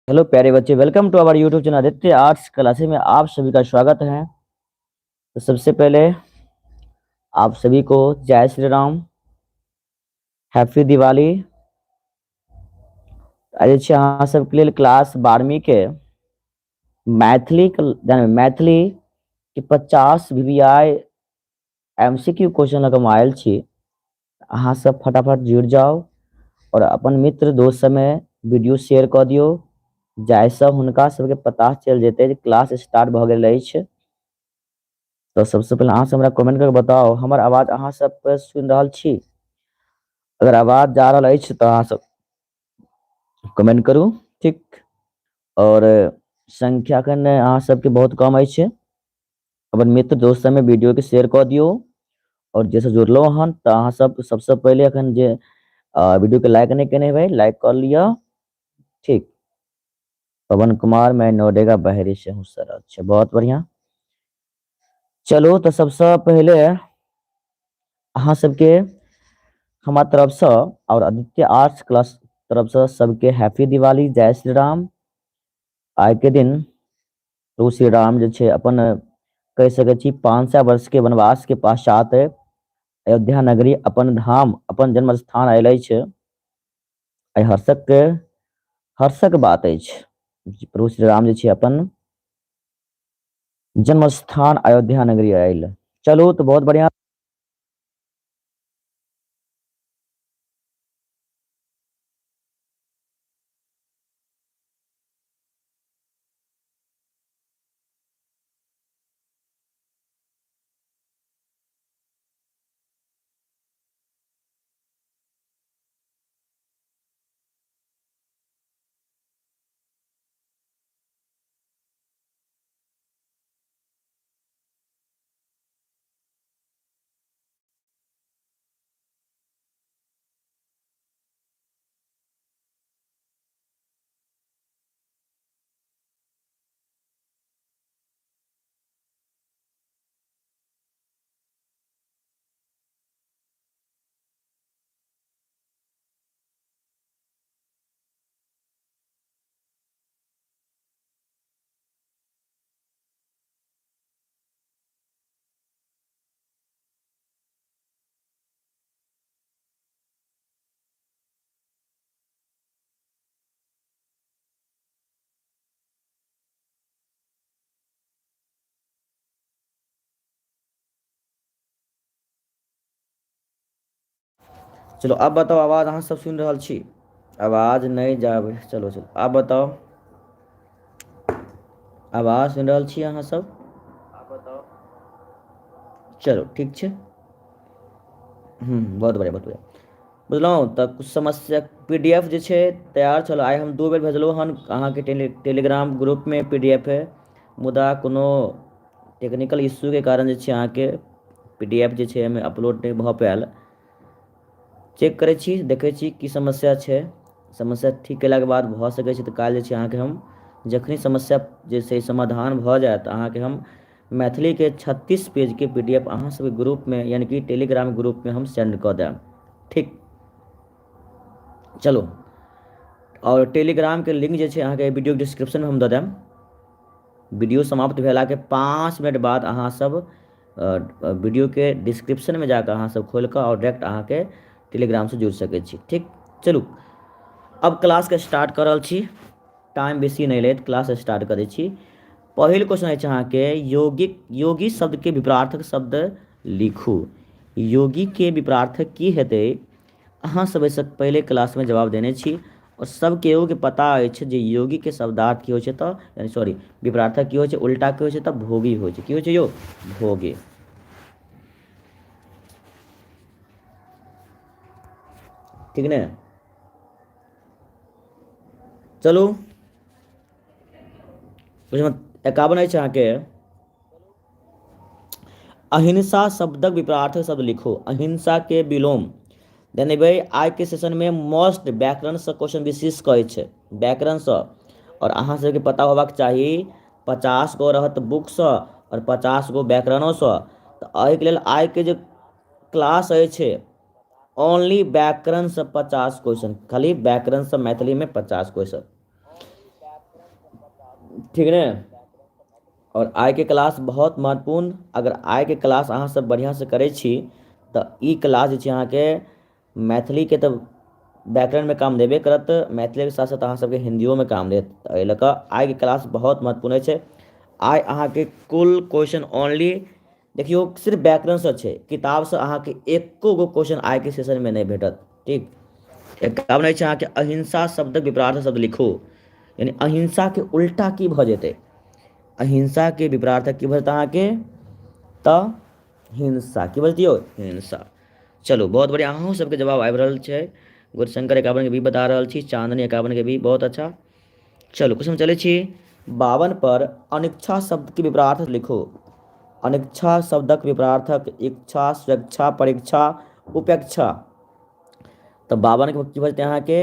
Hello प्यारे बच्चे, welcome to our YouTube channel Aditya arts classes में आप सभी का स्वागत है। तो सबसे पहले आप सभी को जय श्री राम, हैप्पी दिवाली। अच्छा, हाँ सबके लिए क्लास 12वीं के मैथिली के 50 VVI MCQ क्वेश्चन लगम आयल छी। अहाँ सब फटाफट जुड़ जाओ और अपन मित्र दोस्त समय वीडियो शेयर कर दियो, जाहिसँ हुनका सबके पता चल जेतै जे क्लास स्टार्ट भ गेल अछि। तो सबसे पहले अहाँ सब हमरा कमेंट करके बताओ, हमर आवाज अहाँ सब पे सुन रहल छी? अगर आवाज जा रहल अछि तो अहाँ सब कमेंट करू, ठीक। और संख्या कन अहाँ सबके बहुत कम अछि, अपन मित्र दोस्त सब में वीडियो के शेयर कर दियो। और जैसे जुड़लो हन तो अहाँ सब सबसे पहले अखन जे वीडियो के लाइक नहीं केने भाई लाइक कर लिया, ठीक। पवन कुमार, मैं नोएडा बहरी से हूँ सर। अच्छा, बहुत बढ़िया। चलो तो सबसे पहले अहाँ सबके हमार तरफ से और आदित्य आर्ट्स क्लास तरफ से सबके हैप्पी दिवाली, जय श्री राम। आइ के दिन प्रभु श्री राम जे छै अपन कह सके छी 500 वर्ष के वनवास के पश्चात अयोध्या नगरी अपन धाम अपन जन्म स्थान आयल अछि। एहि हर्षक बात अछि। प्रभु श्री राम जे छै अपन जन्म स्थान अयोध्या नगरी आयल। चलो तो बहुत बढ़िया। चलो अब बताओ, आवाज अहाँ सब सुन रहल छी? आवाज नहीं जाबे। चलो चलो आप बताओ, आवाज सुन रहल छी अहाँ सब? चलो ठीक छै। बहुत बढ़िया, बहुत बढ़िया। बुझलहुँ तऽ कुछ समस्या PDF जे छै तैयार छल। आइ हम 2 बेर भेजलहुँ हन अहाँके टेलीग्राम ग्रुपमे PDF है, मुदा कोनो टेक्निकल इश्यूके कारण जे छै अहाँके PDF जे छै एहिमे अपलोड नहि भऽ पायल। चेक करै छी, देखै छी की समस्या छै। समस्या ठीक केलाके बाद भऽ सकै छै तऽ काल्हि जे छै अहाँके हम जखनी समस्या जे छै समाधान भऽ जायत अहाँके हम मैथिली के 36 पेज के PDF अहाँ सबके ग्रुप में यानी कि टेलीग्राम ग्रुप में हम सेंड कऽ देब, ठीक। चलो, और टेलीग्राम के लिंक जे छै अहाँके वीडियो डिस्क्रिप्शन में हम दऽ देब। वीडियो समाप्त भेलाके 5 मिनट बाद अहाँ सब वीडियो के डिस्क्रिप्शन में जाकर अहाँ सब खोल कऽ और डायरेक्ट अहाँके टेलीग्राम से जुड़ सकै छी, ठीक। चलू अब क्लास के स्टार्ट कर रहल छी, टाइम बेसी नहीं लेत, क्लास स्टार्ट करै छी। पहिल क्वेश्चन अछि अहाँके योगी शब्द के विपरार्थक शब्द लिखू। योगी के विपरार्थक की हेतै? अहाँ सब एहिसँ पहले क्लास में जवाब देने छी और सब केहू के पता अछि जे योगी के शब्दार्थ की होइ छै तऽ यानी सॉरी विपरार्थक की होइ छै, उल्टा की होइ छै तऽ भोगी होइ छै। की होइ छै यौ? भोगी, ठीक ने? चलू 51 अछि अहाँके अहिंसा शब्दक विपरार्थक शब्द लिखो। अहिंसा के विलोम देने भाई आज के सेशन में मोस्ट व्याकरण से क्वेश्चन विशेष कहै छै, व्याकरण से। और अहाँ सबके पता होबाक चाही 50 गो रहत बुक से और 50 गो व्याकरणों से। तो एहिके लेल आइ के जे क्लास अछि ओनली व्याकरण से 50 क्वेश्चन, खाली व्याकरण से मैथिली में 50 क्वेश्चन। ठीक ने। और आइ के क्लास बहुत महत्वपूर्ण, अगर आइ के क्लास अहाँ सब बढ़िया से करै छी तऽ ई क्लास जे छै अहाँके मैथिली के तऽ व्याकरण में काम देबे करत, मैथिली के साथ साथ अहाँ सबके हिंदियो में काम देत। तऽ एहि लऽ कऽ आइ के क्लास बहुत महत्वपूर्ण छै। आइ अहाँके कुल क्वेश्चन ओनली देखियो सिर्फ व्याकरण से छै, किताब से अहाँके एको गो क्वेश्चन आइ के सेशन में नहीं भेटत। ठीक, एक काम नहीं छै अहाँके अहिंसा शब्दक विपरीत शब्द लिखू, यानी अहिंसा के उल्टा की भऽ जेतै, अहिंसा के विपरीत की भऽ जेतै अहाँके तऽ हिंसा, की बजतियौ हिंसा। चलो बहुत बढ़िया, अहूँ सबके जवाब आबि रहल छै। गुरशंकर 51 के भी बता रहल छी, चांदनी 51 के भी, बहुत अच्छा। चलो क्वेश्चन चले छी 52 पर अनिच्छा शब्द के विपरीत लिखो। अनिच्छा शब्दक विपरीतक इच्छा, स्वेच्छा, परीक्षा, उपेक्षा। तऽ 52 के की बजते अहाँके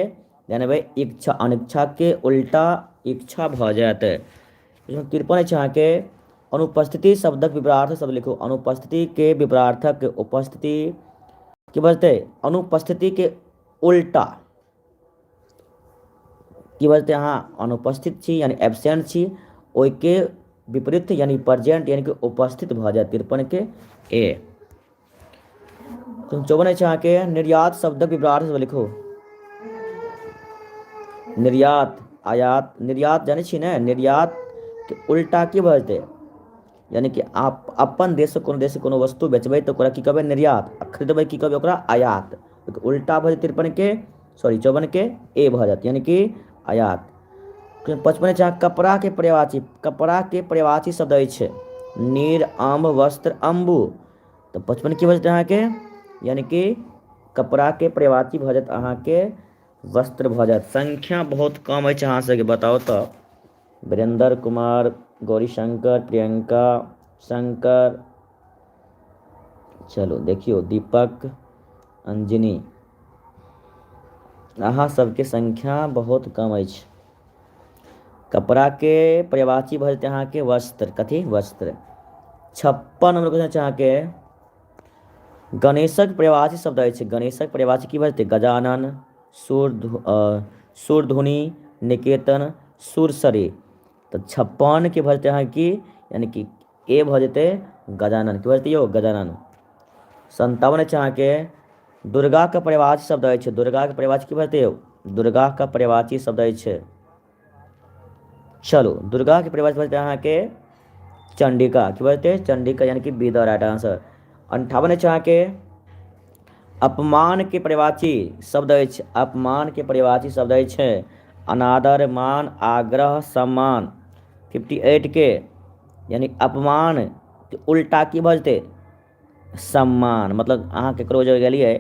जानबै इच्छा, अनिच्छा के उल्टा इच्छा भऽ जायत। 53 छै अहाँके अनुपस्थिति शब्दक विपरीत शब्द लिखो। अनुपस्थिति के विपरीतक उपस्थिति की बजते, अनुपस्थिति के उल्टा की बजते अहाँ अनुपस्थित छी यानी एब्सेंट छी, ओहिके विपरीत यानी प्रेजेंट यानी कि उपस्थित भऽ जायत 53 के ए। 54 छै अहाँके निर्यात शब्दक विपरीत शब्द लिखो। निर्यात, आयात, निर्यात जानै छी ने, निर्यात के उल्टा की बजते, यानी कि आप अपन देश से कोनो देश से कोनो वस्तु बेचबै तऽ ओकरा की कहबै निर्यात, आ खरीदबै की कहबै ओकरा आयात। उल्टा भऽ जेतै 53 के, सॉरी 54 के ए भऽ जायत यानी कि आयात। 55 छै कपड़ा के पर्यायवाची, कपड़ा के पर्यायवाची शब्द अछि नीर, आम्ब, वस्त्र, अम्बु। तऽ 55 की बजते अहाँके यानी कि कपड़ा के पर्यायवाची भऽ जायत अहाँके वस्त्र भऽ जायत। संख्या बहुत कम अछि अहाँ सबके, बताओ तऽ वीरेंद्र कुमार, गौरीशंकर, प्रियंका, शंकर, चलो देखियो दीपक, अंजनी, अहाँ सबके संख्या बहुत कम अछि। कपड़ा के पर्यायवाची भऽ जेतै अहाँके वस्त्र, कथी वस्त्र। 56 नंबर क्वेश्चन छै अहाँके गणेशक पर्यायवाची शब्द अछि, गणेशक पर्यायवाची की भऽ जेतै गजानन, सूरधुनी, निकेतन, सुरसरी। तऽ 56 के भऽ जेतै अहाँके की यानी कि ए भऽ जेतै गजानन, की भऽ जेतै यौ गजानन। 57 छै अहाँके दुर्गा के पर्यायवाची शब्द अछि, दुर्गा के पर्यायवाची की भऽ जेतै यौ दुर्गा का पर्यायवाची शब्द अछि। चलो दुर्गा के पर्यायवाची भऽ जेतै अहाँके चंडिका, की भऽ जेतै चंडिका यानी कि बी द राइट आंसर। 58 छै अहाँके अपमान के पर्यायवाची शब्द अछि, अपमान के पर्यायवाची शब्द अछि अनादर, मान, आग्रह, सम्मान। 58 के यानी अपमान के उल्टा की भऽ जेतै सम्मान, मतलब अहाँ ककरो जगह गेलियै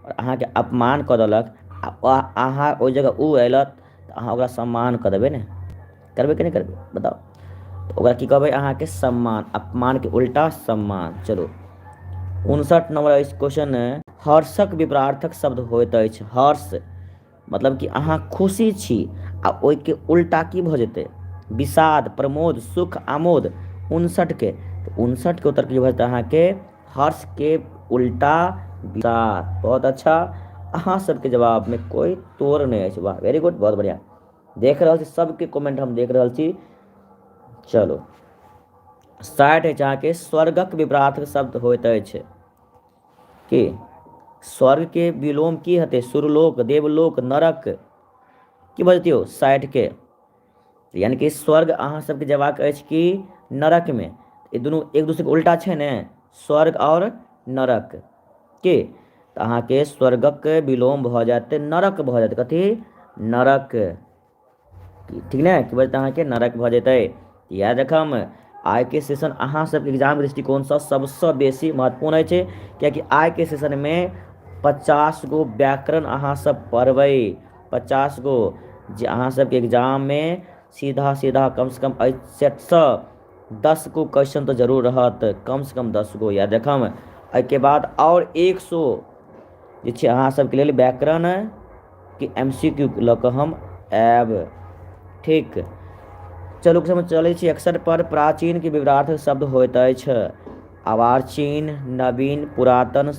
और अहाँके अपमान कऽ देलक आ अहाँ ओहि जगह उ अयलक तऽ अहाँ ओकरा सम्मान कऽ देबै ने, करबै कि नहीं करबै बताओ। तऽ ओकरा की कहबै अहाँके सम्मान, अपमान के उल्टा सम्मान। चलो 59 नंबर क्वेश्चन हर्षक विपरीतक शब्द होइत अछि। हर्ष मतलब कि अहाँ खुशी छी आ ओहिके उल्टा की भऽ जेतै विषाद, प्रमोद, सुख, आमोद। 59 के, तऽ 59 के उत्तर की भऽ जेतै अहाँके हर्ष के उल्टा विषाद। बहुत अच्छा, अहाँ सबके जवाब में कोई तोड़ नहीं अछि, वाह वेरी गुड, बहुत बढ़िया। देख रहल छी सबके कमेंट हम देख रहल छी। चलो 60 अछि अहाँके स्वर्गक विपरीत शब्द होइत अछि कि स्वर्ग के विलोम की हेतै सुरलोक, देवलोक, नरक, की बजतियौ 60 के यानी कि स्वर्ग अहाँ सबके जयबाक अछि कि नरक में, ये दुनू एक दूसरे के उल्टा छै ने स्वर्ग और नरक के, तऽ अहाँके स्वर्गक विलोम भऽ जायत नरक भऽ जायत, कथी नरक, ठीक ने की बजतै अहाँके नरक भऽ जेतै। याद रखम आइ के सेशन अहाँ सबके एग्जाम दृष्टिकोणसँ सबसँ बेसी महत्वपूर्ण छै, कियाकि आइ के सेशन में 50 गो व्याकरण अहाँ सब पढ़बै, 50 गो जे अहाँ सबके एग्जाम में सीधा सीधा कम से कम एहि सेटसँ 10 गो क्वेश्चन तो जरूर रहत, कम से कम 10 गो याद रखम। एहिके बाद और 100 जे छै अहाँ सबके लेल व्याकरण के MCQ लऽ कऽ हम आयब, ठीक। चलू समझ चलै छी 61 पर प्राचीन के विपरीत शब्द होइत अछि अर्वाचीन, नवीन, पुरातन।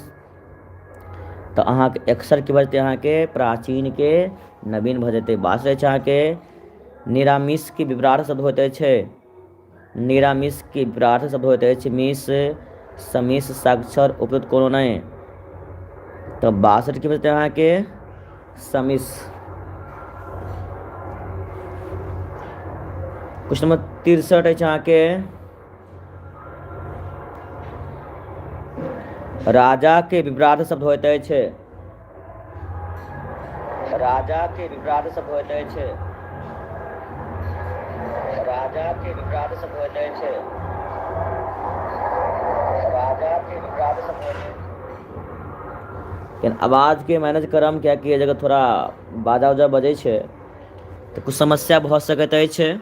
तऽ अहाँके 61 की बजतै अहाँके प्राचीन के नवीन भऽ जेतै। 62 छै अहाँके निरामिष के विपरीत शब्द होइत अछि। निरामिष के विपरीत शब्द होइत अछि मिश, समिश, साक्षर उपयुक्त कोनो नहीं। तो 62 की बचते यहाँ के समिश। क्वेश्चन नंबर 63 है यहाँ के राजा के विपरीत शब्द होइत अछि। राजा के विपरीत शब्द होइत अछि। राजा के विपरीत शब्द होइत अछि। राजा के विपरीत शब्द होइत अछि। लेकिन आवाज के मैनेज करम क्या कि जगह थोड़ा बाजा उजा बजे छे तो कुछ समस्या भ सकैत अछि।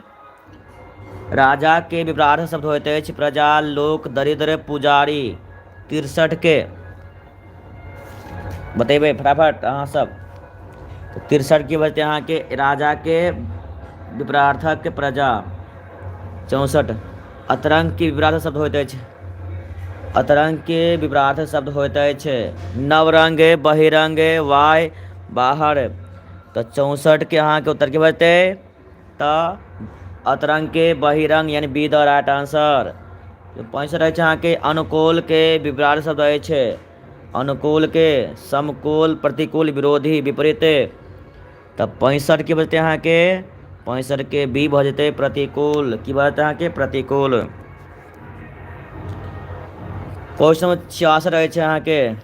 राजा के विपरीत शब्द होइत अछि प्रजा, लोक, दरिद्र, पुजारी। 63 के बतेबे फटाफट अहाँ सब। तो 63 की बचते यहाँ के राजा के विपरीतार्थक प्रजा। 64 अतरंग के विपरीत शब्द होइत अछि। अतरंग के विपरीत शब्द होइत अछि नवरंग, बहिरंग, वाय, बाहर। तो 64 के यहाँ के उत्तर की बचते तो अतरंग के बहिरंग यानी बी द राइट आंसर। 65 यहाँ के अनुकूल के विपरीत शब्द अछि। अनुकूल के समकूल, प्रतिकूल, विरोधी, विपरीत। तब 65 की बचते यहाँ के 65 के बी भ जेते प्रतिकूल की बात यहाँ के प्रतिकूल। क्वेश्चन नंबर 66 रहे यहाँ के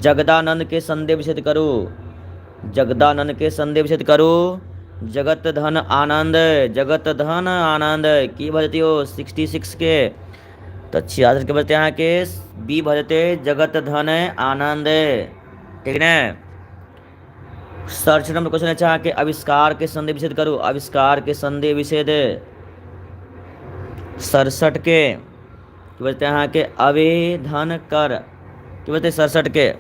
जगदानंद के संदेह विच्छेद करू। जगदानंद के संदेह विच्छेद करू। जगत धन आनंद, जगत धन आनंद की बजती हो 66 के। तो 66 के बचते यहाँ के बी बजते जगत धन आनंद। ठीक है। सर्च नंबर क्वेश्चन है के आविष्कार के संदेह विच्छेद करू। आविष्कार के संदेह विच्छेद 67 के बचते यहाँ के आवेदन कर की बचते 67 के।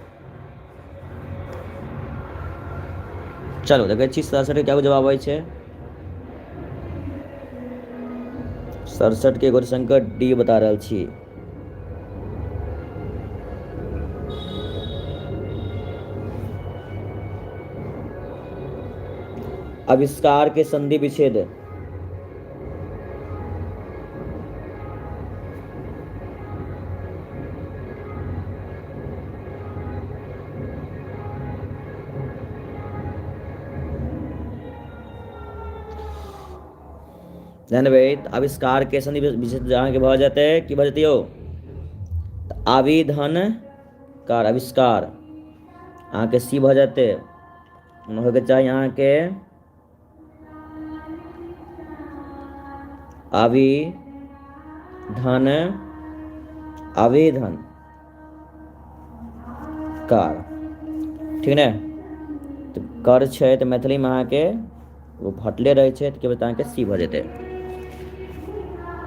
चलो देखे 67 के क्या जवाब आई है। 67 के क्वेश्चन का डी बता रहा छी। आविष्कार के संधि विच्छेद आविष्कार के संधि विच्छेद जहाँ के भ जाते कि भ जाती हो आविधन कार आविष्कार अहाँ के सी भ जाते हो के चाहे यहाँ के आविधन आवेदन कार। ठीक है। तो कर छे तो मैथिली में अहाँ के वो फटले रहे छे तो अहाँ के सी भ जेते।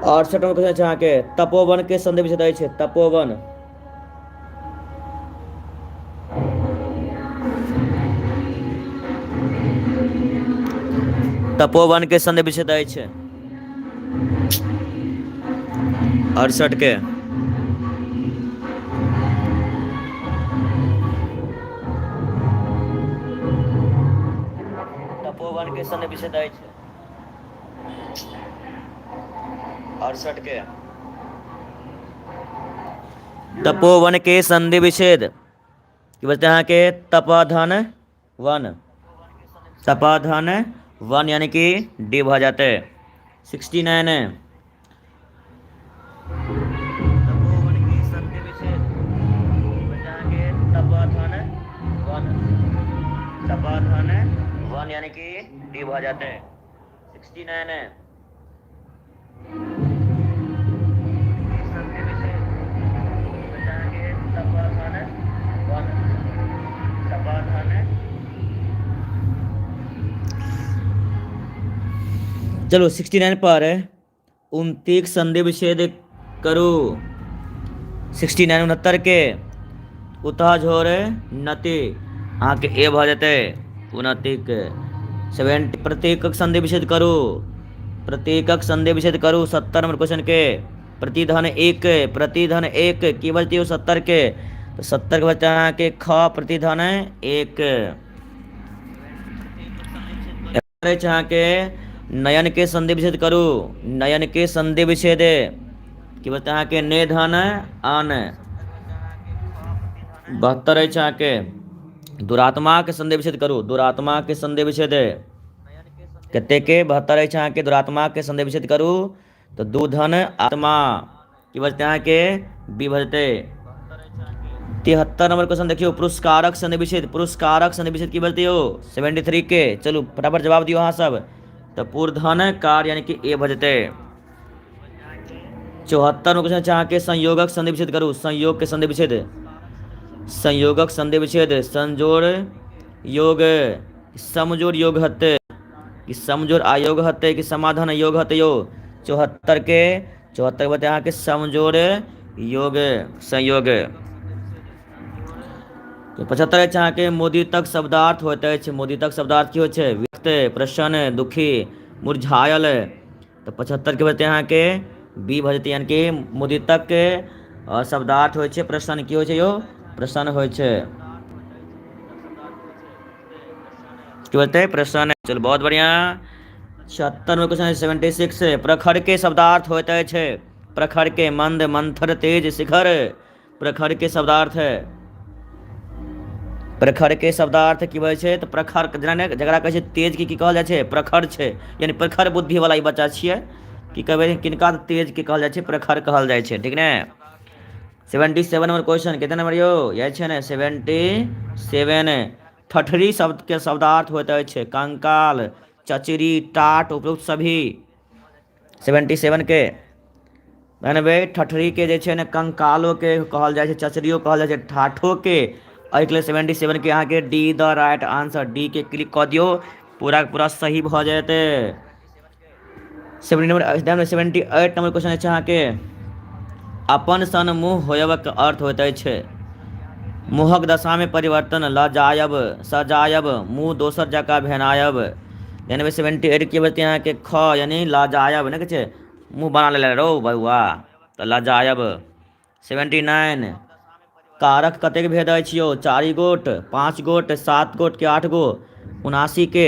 और 68 क्वेश्चन है अहाँ के तपोवन के संधि विच्छेद छे। तपोवन तपोवन के संधि विच्छेद छे 68 के। तपोवन के संधि विच्छेद छे 68 के। तपोवन के संधि विच्छेद की बचते हैं के तपोधन वन। तपोधन वन यानी कि डी भ जाते 69 तपोवन के संधि विच्छेद के तपोधन वन। तपोधन वन यानी कि डी भ जाते 69 चलो 69 पर 29 संधि विच्छेद करो। 69 69 के उतः झोर नति अहाँ के ए भ जाते 29 70 प्रतीक संधि विच्छेद करो। प्रतीकक संधि विच्छेद करो 70 नंबर क्वेश्चन के प्रतिधन एक। प्रतिधन एक की बचती हो 70 के। तो 70 के बचता है के ख प्रतिधन एक। यहाँ के नयन के संधि विच्छेद करू, नयन के संधि विच्छेद की बोलते हैं यहाँ के ने धन आन। 72 है यहाँ के दुरात्मा के संधि विच्छेद करू, दुरात्मा के संधि विच्छेद कते के 72 है यहाँ के दुरात्मा के संधि विच्छेद करू तो दू धन आत्मा की बोलते हैं यहाँ के विभजते। 73 नंबर क्वेश्चन देखियो पुरस्कारक संधि विच्छेद, पुरस्कारक संधि विच्छेद की बोलते हो 73 के। चलो फटाफट जवाब दियो हाँ सब। तो पूर्धन कार यानी कि ए भजते। 74 क्वेश्चन चाह के संयोगक संधि विच्छेद करूँ, संयोग के संधि विच्छेद, संयोगक संधि विच्छेद संजोड़ योग समजोड़ योग हत्ते कि समजोड़ अयोग हत्ते कि समाधान योग हत्ते यो। 74 के 74 बताए यहाँ के समजोड़ योग संयोग। 75 चाह के मोदितक शब्दार्थ होते हैं, मोदितक शब्दार्थ की होते हैं व्यक्त प्रसन्न दुखी मुरझायल। तो 75 के बताए यहाँ के बी भजते यानी कि मोदितक के शब्दार्थ होते प्रसन्न की होते यो प्रसन्न होते की बोलते हैं प्रसन्न। चलो बहुत बढ़िया। 76 में क्वेश्चन 76 प्रखर के शब्दार्थ होते हैं, प्रखर के मंद मंथर तेज शिखर, प्रखर के शब्दार्थ है, प्रखर के शब्दार्थ की वजह से तो प्रखर जरा कहे तेज की कहल जाए प्रखर है यानी प्रखर बुद्धि वाला बच्चा छे कि कहते किनका तेज के कहल जाए प्रखर कहल जाए, ठीक ने। 77 नंबर क्वेश्चन कितने नंबर यो ये है ना 77। ठठरी शब्द के शब्दार्थ होते हैं कंकाल चचरी टाट उपयुक्त सभी। 77 के भाई ठठरी के जे है ना कंकालो के कहल जाए चचरियो कहल जाए ठाठो के। और 77 के यहाँ के D the right answer, D के क्लिक कर दियो पूरा पूरा सही भ जाते। 78 नंबर क्वेश्चन है यहाँ के अपन सन मुँह होयब के अर्थ होते है मुहक दशा में परिवर्तन लजायब सजायब मुँह दोसर जगह भेनायब। यानी 78 के बच्चे यहाँ के ख यानी लाजायब ना कहे मुँह बना ले रो बउआ तो लाजायब। 79 कारक कतेक भेद छियो 4 गोट 5 गोट 7 गोट के 8 गो। 79 के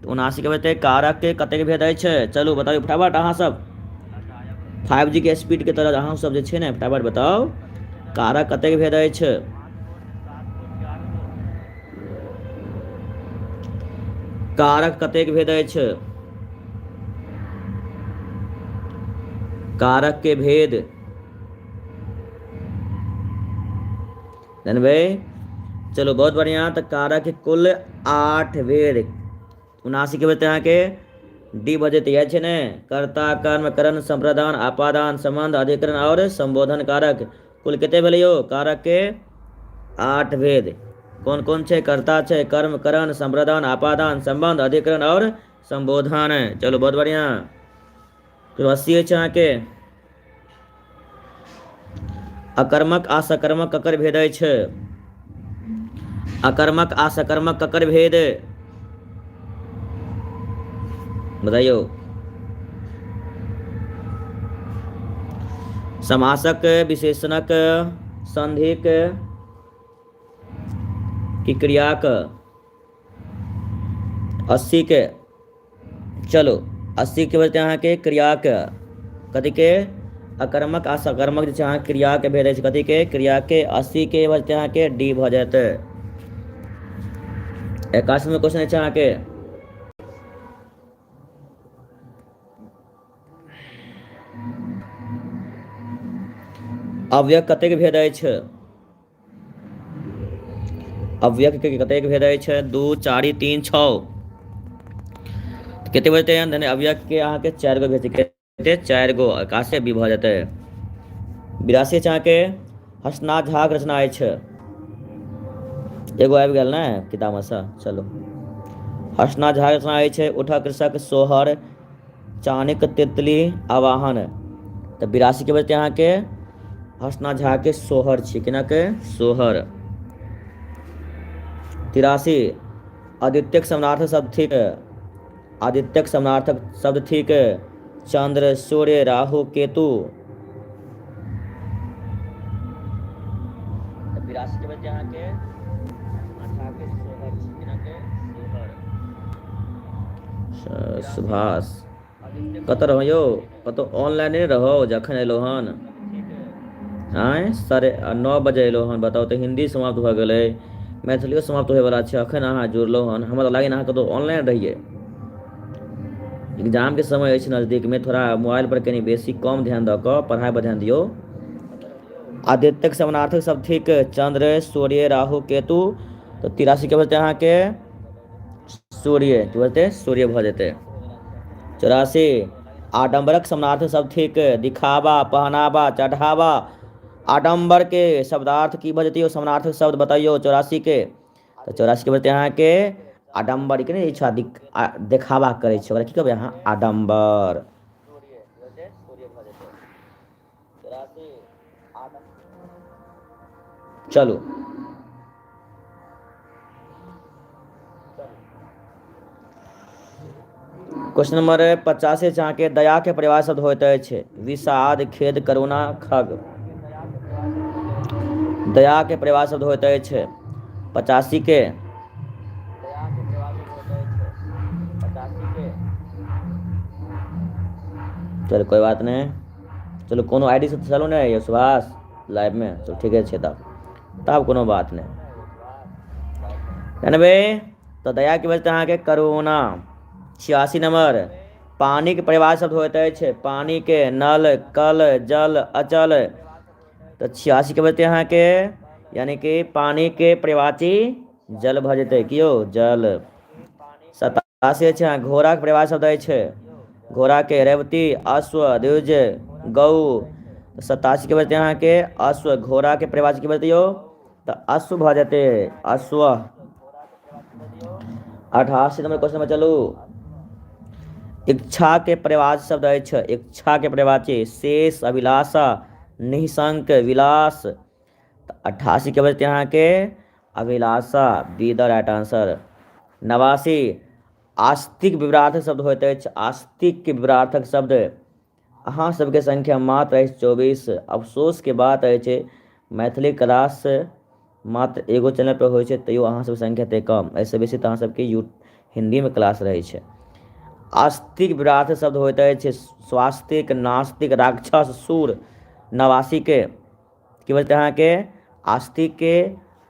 79 के बते कारक के कतेक भेद है। चलो बताओ फटाफट अहाँ सब 5G के स्पीड के तरह अहाँ सब जे ना फटाफट बताओ कारक कतेक भेद है। कारक कतेक भेद है, कारक के भेद जानबे। चलो बहुत बढ़िया। तो कारक के कुल 8 भेद। 79 के बते यहाँ के डी बजे तैयार है ने कर्ता कर्म करण संप्रदान आपादान संबंध अधिकरण और संबोधन कारक कुल कितने भेल यो कारक के 8 भेद। कौन कौन छे कर्ता छे कर्म करण संप्रदान आपादान संबंध अधिकरण और संबोधन। चलो बहुत बढ़िया। फिर 80 है यहाँ के अकर्मक आ सकर्मक ककर भेद है, अकर्मक आ सकर्मक ककर भेद बताइयो। समासक विशेषणक संधिक की क्रियाक 80 के। चलो 80 के बचते यहाँ के क्रियाक कथी के अकर्मक आ सकर्मक जो यहाँ क्रिया के भेद है कथी के क्रिया के। 80 के बचते यहाँ के डी भ जाते। 81 में क्वेश्चन है यहाँ के अव्यय कतेक भेद है, अव्यय के कतेक भेद है 2 4 3 6 कितने बजते हैं अव्यय के यहाँ के 4 गो भेज 4 गो आकाश भी भ जाते। 82 चाह के हसना झाक रचना है एगो आबि गेल ना किताब में से। चलो हसना झाक रचना है उठा कृषक सोहर चाणक तितली आवाहन। तो 82 के बजते यहाँ के हसना झा के सोहर छी केना के सोहर। 83 आदित्यक समानार्थक शब्द ठीक, आदित्यक समानार्थक शब्द ठीक चंद्र सूर्य राहु केतु। 82 के बच्चे यहाँ के सुभाष कतऽ रहो यौ, कतौ ऑनलाइन नहीं रहो जखन एलो हन। आँय 9:30 एलो हन, बताओ तो हिंदी समाप्त भऽ गेलै, मैथिलियो समाप्त होयवला छै, अखन अहाँ जुड़लहुँ हन। हमरा तऽ लागैए अहाँ कतौ ऑनलाइन रहियै। एग्जाम के समय अछि नजदीक में, थोड़ा मोबाइल पर कनि बेसी कम ध्यान दऽ कऽ पढ़ाई पर ध्यान दियौ। आदित्यक समानार्थक शब्द थिक चंद्र, सूर्य, राहु, केतु। तो 83 के बचतै अहाँके सूर्य, की बचतै सूर्य भऽ जेतै। 84 आडम्बरक समानार्थक शब्द थिक दिखावा, पहनावा, चढ़ावा। आडम्बर के शब्दार्थ की भऽ जेतै, समानार्थक शब्द बताइयो 84 के। तो 84 के बचतै अहाँके आडम्बर के नहीं इच्छा देखावा करे छै, ओकरा की कहबै अहाँ आडम्बर। चलू क्वेश्चन नंबर 85 अहाँके दया के परिवार शब्द होइत अछि विषाद, खेद, करुणा, खग। दया के परिवार शब्द होइत अछि 85 के चलो कोई बात नहीं, चलो कोनो आईडी से चलो नहीं ये सुभाष लाइव में, चलो ठीक है तब कोनो बात नहीं। 90 तो दया की वजह अहाँ के करुणा। 86 नंबर पानी के परिवार शब्द होइत अछि पानी के नल, कल, जल, अचल। तो 86 के बचते अहाँ के यानी कि पानी के परिवाची जल भऽ जेतै कि यौ जल। 87 छै घोड़ा के परिवार शब्द अछि घोड़ा के रेवती, अश्व, द्विज, गौ। 87 के बचते अहाँ के अश्व, घोड़ा के परिवाची की बचतै यौ तो अश्व भऽ जेतै अश्व। 88 नंबर क्वेश्चन में चलू इच्छा के परिवाची शब्द अछि इच्छा के परिवाची शेष, अभिलाषा, निःशंक, विलास। 88 के बचते अहाँ के अभिलाषा बी द राइट आंसर। 89 आस्तिक विवरार्थक शब्द होइत अछि आस्तिक के विवरार्थक शब्द अहाँ सबके संख्या मात्र अछि 24। अफसोस के बात अछि मैथिली क्लास मात्र एगो चैनल पर होइ छै तैयो अहाँ सब संख्या एते कम, ऐसे बेसी तऽ अहाँ सबके हिंदी में क्लास रहै छै। आस्तिक विवरार्थक शब्द होइत अछि स्वास्तिक, नास्तिक, राक्षस, सूर। 89 के की बचतै अहाँ के आस्तिक के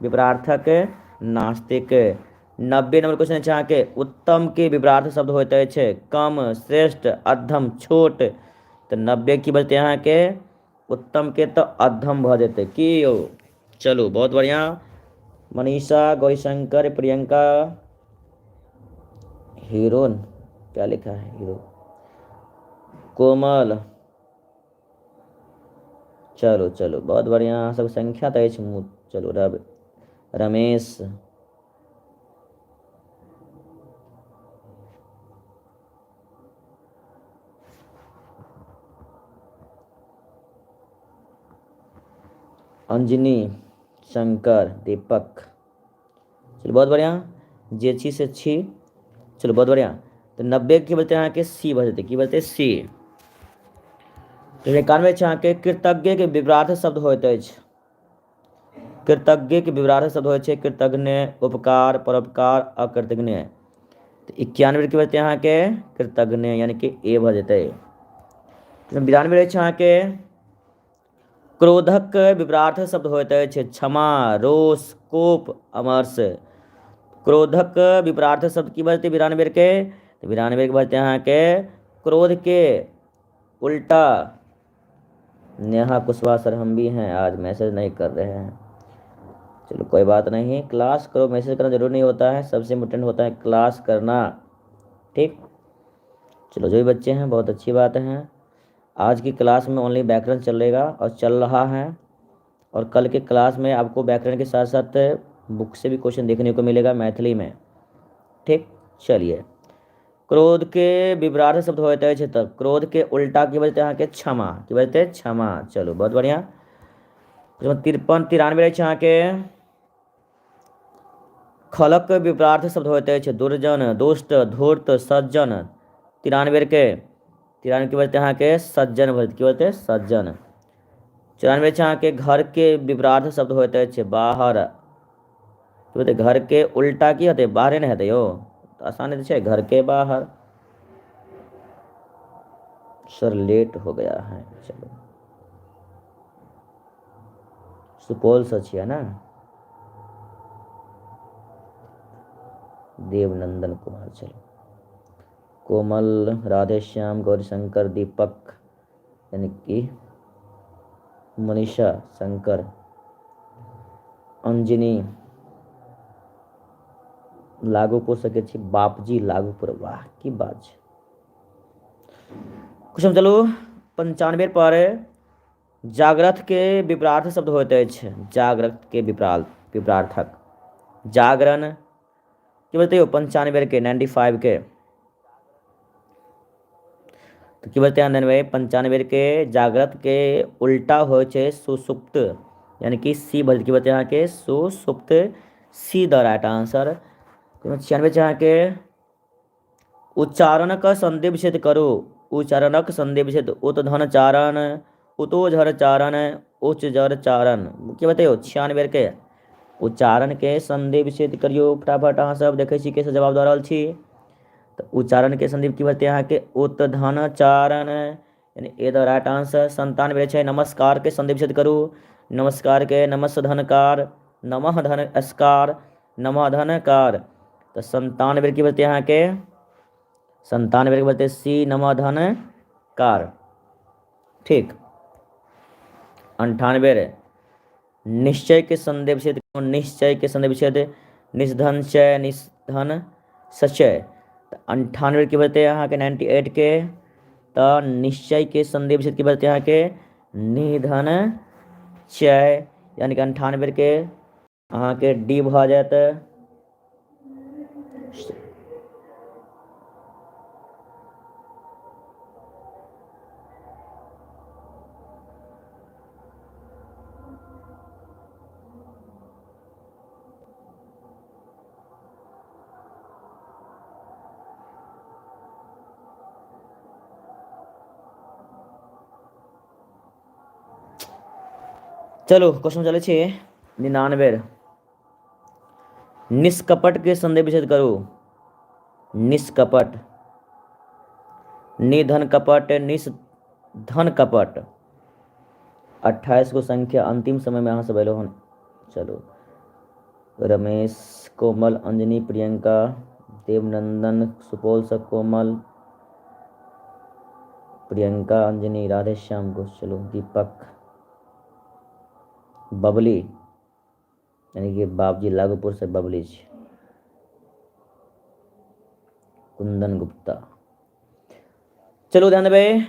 विपरार्थक नास्तिक। 90 नंबर क्वेश्चन छै अहाँ के उत्तम के विपरार्थक शब्द होइत अछि कम, श्रेष्ठ, अधम, छोट। तो 90 की बचतै अहाँ के उत्तम के तो अधम भऽ जेतै की यौ। चलू बहुत बढ़िया मनीषा, गौरीशंकर, प्रियंका, हीरो क्या लिखा है हीरो, कोमल। चलो चलो बहुत बढ़िया सब संख्या तो अछि चलो रमेश, अंजनी, शंकर, दीपक। चलो बहुत बढ़िया जे छी से छी। चलो बहुत बढ़िया तो 90 की बोलते हैं कि सी बजते की बोलते सी। तो 91 अहाँ के कृतज्ञ के विवरार्थक शब्द होइत अछि कृतज्ञ के विवरार्थक शब्द होइ छै कृतज्ञ, उपकार, परोपकार, अकृतज्ञ। तो 91 की बोलते हैं अहाँ के कृतज्ञ यानी कि ए भऽ जेतै। 92 अहाँ के क्रोधक विवरार्थक शब्द होइत अछि क्षमा, रोष, कोप, अमर्ष। क्रोधक विपरार्थक शब्द की बजते 92 के 92 के बजते अहाँ के क्रोध के उल्टा। नेहा कुशवाहा सर हम भी हैं आज मैसेज नहीं कर रहे हैं, चलो कोई बात नहीं क्लास करो, मैसेज करना जरूरी नहीं होता है, सबसे इम्पोर्टेंट होता है क्लास करना ठीक। चलो जो भी बच्चे हैं बहुत अच्छी बात है। आज की क्लास में ओनली व्याकरण चलेगा और चल रहा है और कल के क्लास में आपको व्याकरण के साथ साथ बुक से भी क्वेश्चन देखने को मिलेगा मैथिली में ठीक। चलिए क्रोध के विपरार्थक शब्द होता है तब क्रोध के उल्टा की वजह अहाँ के क्षमा की वजह क्षमा। चलो बहुत बढ़िया 53 93 अहाँ के खलक विपरार्थक शब्द होते हैं दुर्जन, दुष्ट, धूर्त, सज्जन। 93 के 93 की वजह अहाँ के सज्जन की वजह सज्जन। 94 अहाँ के घर के विपरार्थक शब्द होते हैं बाहर घर के उल्टा की होते बाहरे नहीं होते यो तो आसान है घर के बाहर। सर लेट हो गया है। चलो सुपौल से छियै ना? देवनंदन कुमार। चलो कोमल, राधेश्याम, गौरीशंकर, दीपक यानी कि मनीषा शंकर, अंजनी लागूपुर सके छी, बापजी लागूपुर। वाह की बात है। क्वेश्चन चलो 95 पर जागृत के विपरार्थ शब्द होते हैं। जागृत के विपरार्थक जागरण की बोलते हो 95 के 95 के तो की बोलते हैं 95 के जागृत के उल्टा हो सुसुप्त यानी कि सी बोलते की बोलते हैं यहाँ के सुसुप्त सी द राइट आंसर। 96 यहाँ के उच्चारणक संधि विच्छेद करो। उच्चारणक संधि विच्छेद उत धन चारण, उतो झर चारण, उच्च जर चारण की बताइयो 96 के उच्चारण के संधि विच्छेद करियो। फटाफट अहाँ सब देखै छी कैसे जवाब दऽ रहल छी। तो उच्चारण के संधि की बते यहाँ के उत धन चारण यानी ए द राइट आंसर। 97 छै नमस्कार के संधि विच्छेद करू। नमस्कार के नमस धनकार, नमः धन अस्कार, नमः धनकार। तो 97 की बते यहाँ के 97 के बोलते सी नमः धन कार। ठीक 98 निश्चय के संधि विच्छेद। निश्चय के संधि विच्छेद निधन चय निधन सचय। 98 की बोलते यहाँ के 98 के तो निश्चय के संधि विच्छेद की बोलते यहाँ के निधन चय यानी कि 98 के अहाँ के डी भ जाते। चलो क्वेश्चन चले छे 99 निष्कपट के संधि विच्छेद करो। निष्कपट निधन कपट निधन कपट 28 को संख्या अंतिम समय में अहाँ सब एलो हन। चलो रमेश, कोमल, अंजनी, प्रियंका, देवनंदन, सुपौल से कोमल, प्रियंका, अंजनी, राधेश्याम को। चलो दीपक, बबली यानी कि बाबजी लागूपुर से बबली, कुंदन गुप्ता। चलो ध्यान देवे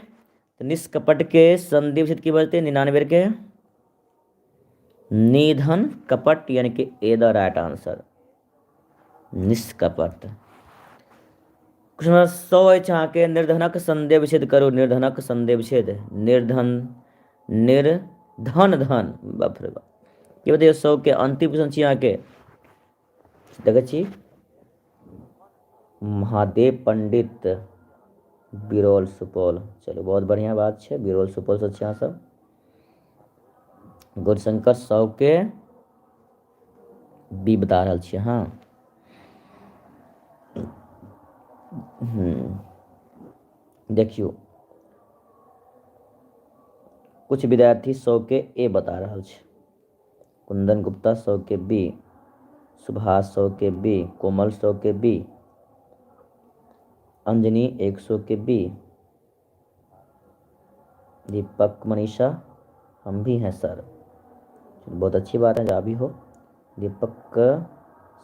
तो निष्कपट के संधि विच्छेद की बोलते 99 के निधन कपट यानी कि ए द राइट आंसर निष्कपट। क्वेश्चन 100 है के निर्धनक संधि विच्छेद करो। निर्धनक संधि विच्छेद निर्धन निर्धन धन बाप रे बाप ये बताइए 100 के अंतिम क्वेश्चन यहाँ के देखै छी महादेव पंडित बिरौल सुपौल। चलो बहुत बढ़िया बात है बिरौल सुपौल से अच्छा सब। गौरीशंकर 100 के बी बता रहा छे। हाँ देखियो कुछ विद्यार्थी 100 के ए बता रहा छे। कुंदन गुप्ता 100 के बी, सुभाष 100 के बी, कोमल 100 के बी, अंजनी 100 के बी, दीपक, मनीषा हम भी हैं सर। बहुत अच्छी बात है जहाँ भी हो। दीपक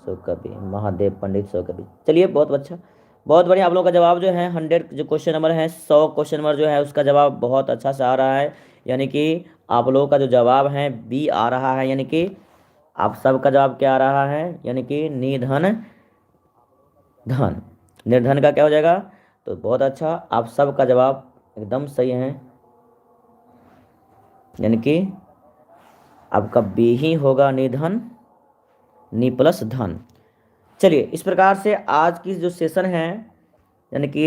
100 का बी, महादेव पंडित 100 का बी। चलिए बहुत अच्छा बहुत बढ़िया। आप लोगों का जवाब जो है 100 जो क्वेश्चन नंबर है 100 क्वेश्चन नंबर जो है उसका जवाब बहुत अच्छा से आ रहा है। यानी कि आप लोगों का जो जवाब है बी आ रहा है। यानी कि आप सबका जवाब क्या आ रहा है यानी कि निधन धन। निर्धन का क्या हो जाएगा तो बहुत अच्छा आप सबका जवाब एकदम सही है। यानी कि आपका बी ही होगा निधन नि प्लस धन। चलिए इस प्रकार से आज की जो सेशन है यानी कि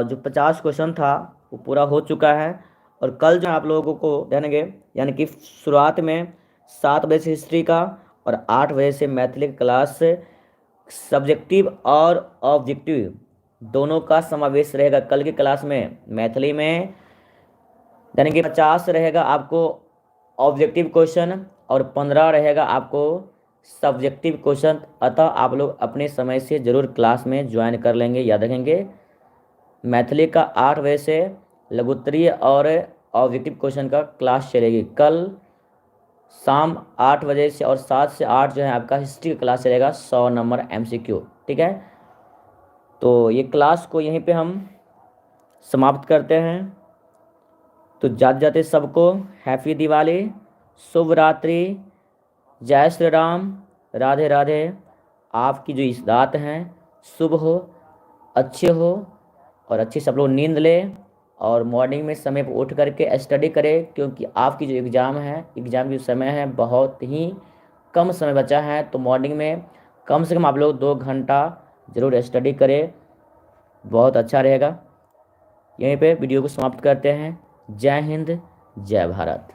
जो 50 क्वेश्चन था वो पूरा हो चुका है। और कल जो आप लोगों को देंगे यानी कि शुरुआत में 7 बजे से हिस्ट्री का और 8 बजे से मैथिली क्लास सब्जेक्टिव और ऑब्जेक्टिव दोनों का समावेश रहेगा कल की क्लास में। मैथिली में यानी कि 50 रहेगा आपको ऑब्जेक्टिव क्वेश्चन और 15 रहेगा आपको सब्जेक्टिव क्वेश्चन। अतः आप लोग अपने समय से ज़रूर क्लास में ज्वाइन कर लेंगे। याद रखेंगे मैथिली का 8 बजे से लघुत्तरीय और ऑब्जेक्टिव क्वेश्चन का क्लास चलेगी। कल शाम 8 बजे से और 7 से 8 जो है आपका हिस्ट्री का क्लास चलेगा 100 नंबर MCQ। ठीक है, तो ये क्लास को यहीं पे हम समाप्त करते हैं। तो जाते जाते सबको हैप्पी दिवाली, शुभ रात्रि, जय श्री राम, राधे राधे। आपकी जो इस रात हैं शुभ हो, अच्छे हो और अच्छी सब लोग नींद ले और मॉर्निंग में समय पर उठ करके स्टडी करें, क्योंकि आपकी जो एग्ज़ाम है, एग्ज़ाम की समय है बहुत ही कम समय बचा है। तो मॉर्निंग में कम से कम आप लोग 2 घंटा ज़रूर स्टडी करें, बहुत अच्छा रहेगा। यहीं पे वीडियो को समाप्त करते हैं। जय हिंद, जय भारत।